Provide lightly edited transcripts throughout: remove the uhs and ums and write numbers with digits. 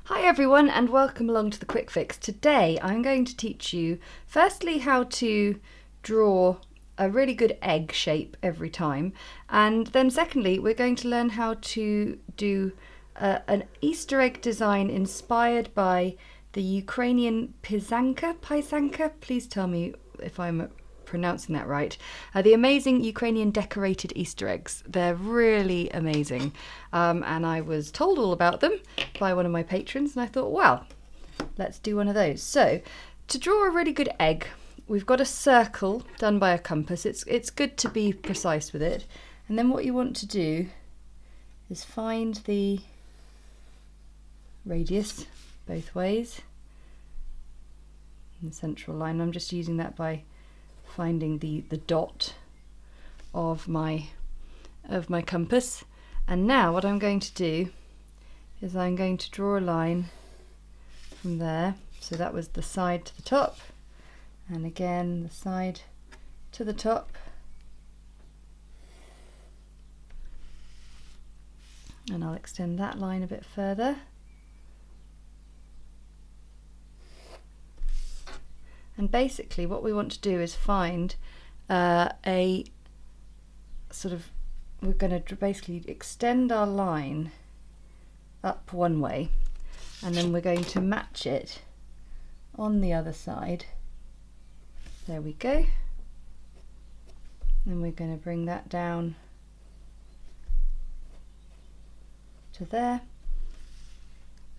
Hi everyone and welcome along to the Quick Fix. Today I'm going to teach you firstly how to draw a really good egg shape every time, and then secondly we're going to learn how to do an Easter egg design inspired by the Ukrainian Pysanka, please tell me if I'm pronouncing that right, the amazing Ukrainian decorated Easter eggs. They're really amazing, and I was told all about them by one of my patrons, and I thought, well, let's do one of those. So to draw a really good egg, we've got a circle done by a compass. It's good to be precise with it, and then what you want to do is find the radius both ways in the central line. I'm just using that by finding the dot of my compass. And now what I'm going to do is I'm going to draw a line from there. So that was the side to the top, and again the side to the top, and I'll extend that line a bit further. And basically what we want to do is find a sort of, we're going to basically extend our line up one way, and then we're going to match it on the other side. There we go. And we're going to bring that down to there,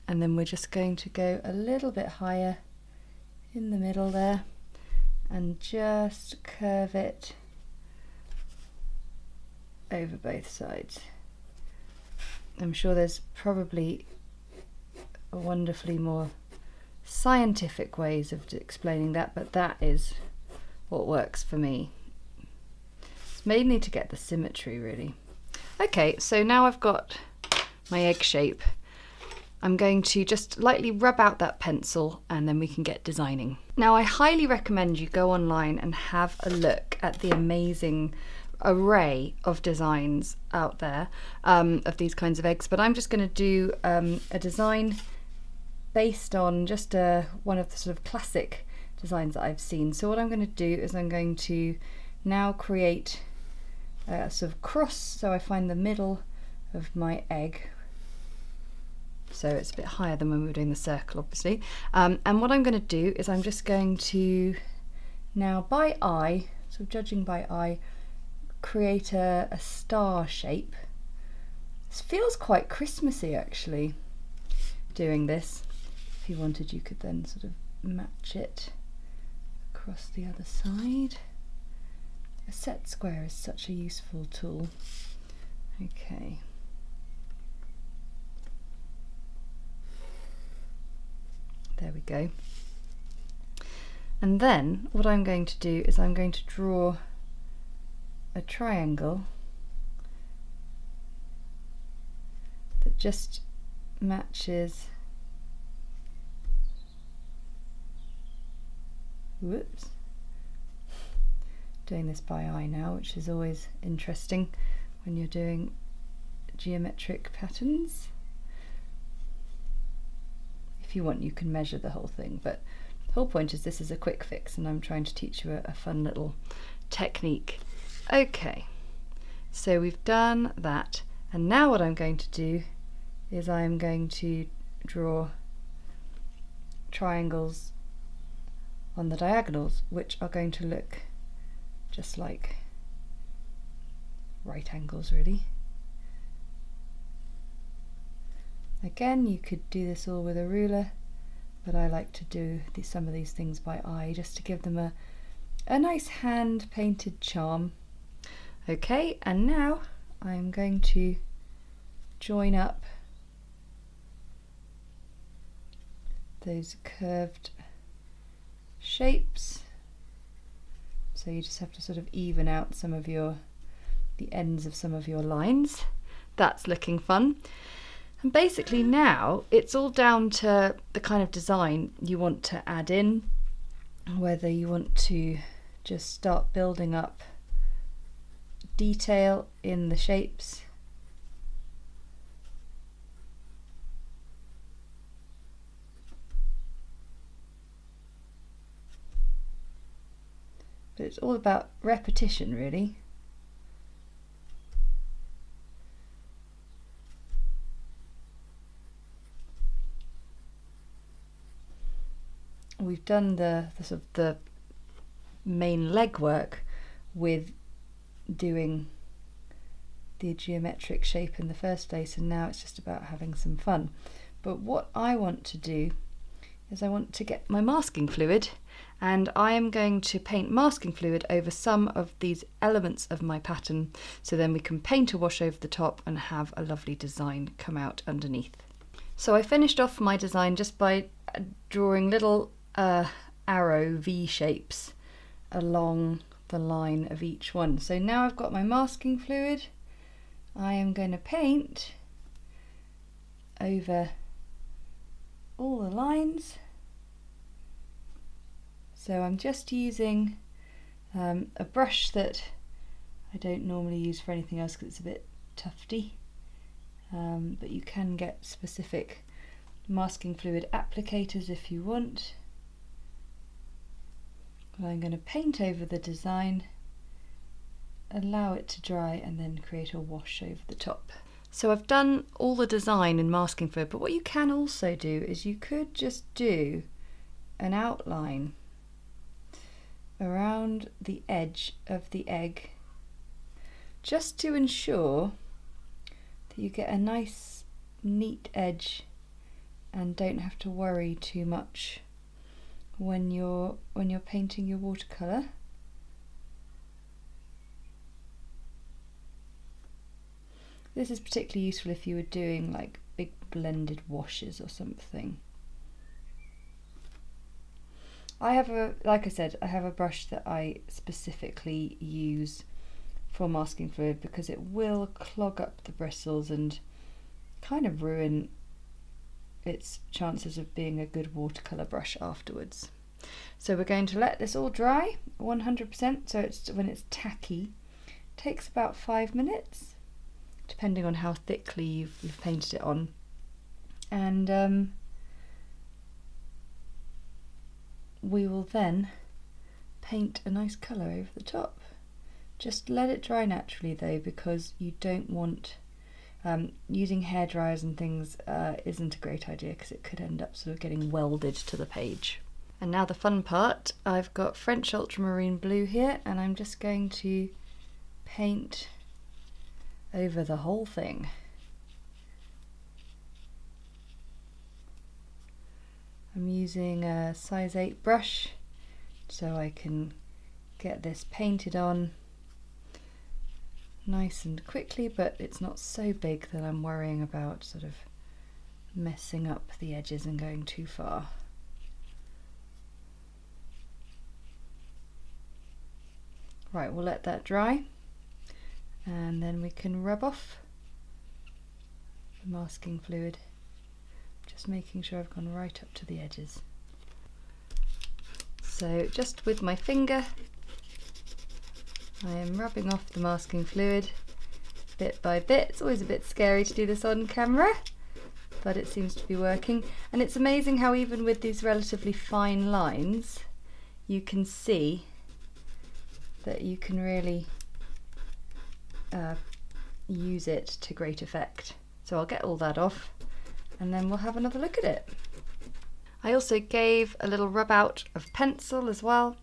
and then we're just going to go a little bit higher in the middle there and just curve it over both sides. I'm sure there's probably wonderfully more scientific ways of explaining that, but that is what works for me. It's mainly to get the symmetry, really. Okay, so now I've got my egg shape. I'm going to just lightly rub out that pencil and then we can get designing. Now I highly recommend you go online and have a look at the amazing array of designs out there of these kinds of eggs, but I'm just going to do a design based on just one of the sort of classic designs that I've seen. So what I'm going to do is I'm going to now create a sort of cross, so I find the middle of my egg. So it's a bit higher than when we were doing the circle, obviously. And what I'm going to do is I'm just going to now, by eye, sort of judging by eye, create a star shape. This feels quite Christmassy, actually, doing this. If you wanted, you could then sort of match it across the other side. A set square is such a useful tool. Okay. There we go. And then what I'm going to do is I'm going to draw a triangle that just matches, whoops, doing this by eye now, which is always interesting when you're doing geometric patterns. If you want, you can measure the whole thing, but the whole point is this is a quick fix and I'm trying to teach you a fun little technique. Okay, so we've done that, and now what I'm going to do is I'm going to draw triangles on the diagonals, which are going to look just like right angles, really. Again, you could do this all with a ruler, but I like to do some of these things by eye just to give them a nice hand painted charm. Okay, and now I'm going to join up those curved shapes. So you just have to sort of even out some of the ends of some of your lines. That's looking fun. And basically now it's all down to the kind of design you want to add in, whether you want to just start building up detail in the shapes But it's all about repetition, really. We've done the sort of the main legwork with doing the geometric shape in the first place, and now it's just about having some fun. But what I want to do is I want to get my masking fluid, and I am going to paint masking fluid over some of these elements of my pattern, so then we can paint a wash over the top and have a lovely design come out underneath. So I finished off my design just by drawing little arrow V shapes along the line of each one. So now I've got my masking fluid, I am going to paint over all the lines. So I'm just using a brush that I don't normally use for anything else because it's a bit tufty, but you can get specific masking fluid applicators if you want. Well, I'm going to paint over the design, allow it to dry, and then create a wash over the top. So I've done all the design in masking fluid, but what you can also do is you could just do an outline around the edge of the egg, just to ensure that you get a nice neat edge and don't have to worry too much when you're painting your watercolour. This is particularly useful if you were doing like big blended washes or something. I have like I said, I have a brush that I specifically use for masking fluid because it will clog up the bristles and kind of ruin its chances of being a good watercolour brush afterwards. So we're going to let this all dry 100%, so it's when it's tacky. It takes about 5 minutes, depending on how thickly you've painted it on. And we will then paint a nice colour over the top. Just let it dry naturally though, because you don't want using hair dryers and things isn't a great idea because it could end up sort of getting welded to the page. And now the fun part, I've got French ultramarine blue here, and I'm just going to paint over the whole thing. I'm using a size 8 brush so I can get this painted on nice and quickly, but it's not so big that I'm worrying about sort of messing up the edges and going too far. Right, we'll let that dry and then we can rub off the masking fluid, just making sure I've gone right up to the edges. So just with my finger I am rubbing off the masking fluid bit by bit. It's always a bit scary to do this on camera, but it seems to be working. And it's amazing how even with these relatively fine lines you can see that you can really use it to great effect. So I'll get all that off and then we'll have another look at it. I also gave a little rub out of pencil as well,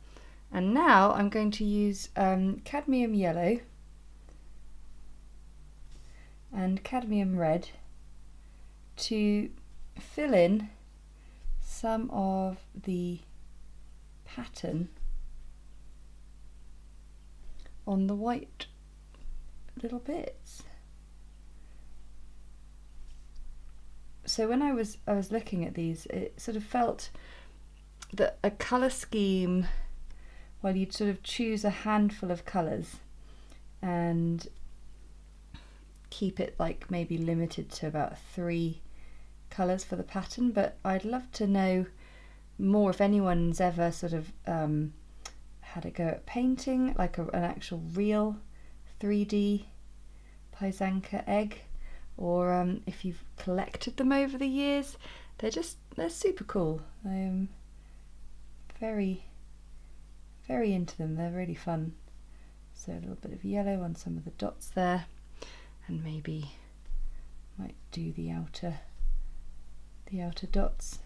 and now I'm going to use cadmium yellow and cadmium red to fill in some of the pattern on the white little bits. So when I was looking at these, it sort of felt that a colour scheme, well, you'd sort of choose a handful of colours and keep it like maybe limited to about 3 colours for the pattern, but I'd love to know more if anyone's ever sort of had a go at painting like an actual real 3D Pysanka egg, or if you've collected them over the years. They're super cool. I'm very very into them, they're really fun. So a little bit of yellow on some of the dots there, and maybe might do the outer dots.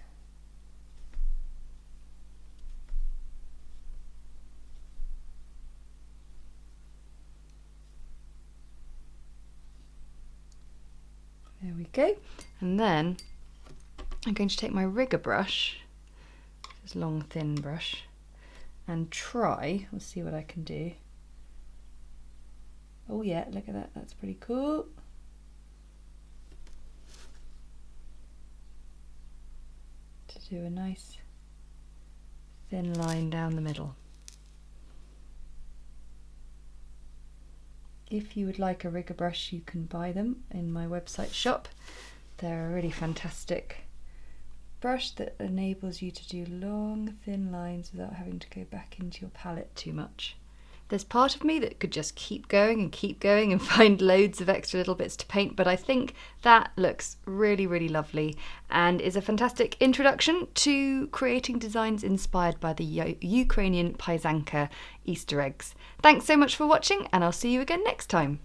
There we go. And then I'm going to take my rigger brush, this long thin brush, and we'll see what I can do. Oh yeah, look at that, that's pretty cool. To do a nice thin line down the middle. If you would like a rigger brush, you can buy them in my website shop. They're a really fantastic brush that enables you to do long, thin lines without having to go back into your palette too much. There's part of me that could just keep going and find loads of extra little bits to paint, but I think that looks really, really lovely and is a fantastic introduction to creating designs inspired by the Ukrainian Pysanka Easter eggs. Thanks so much for watching, and I'll see you again next time.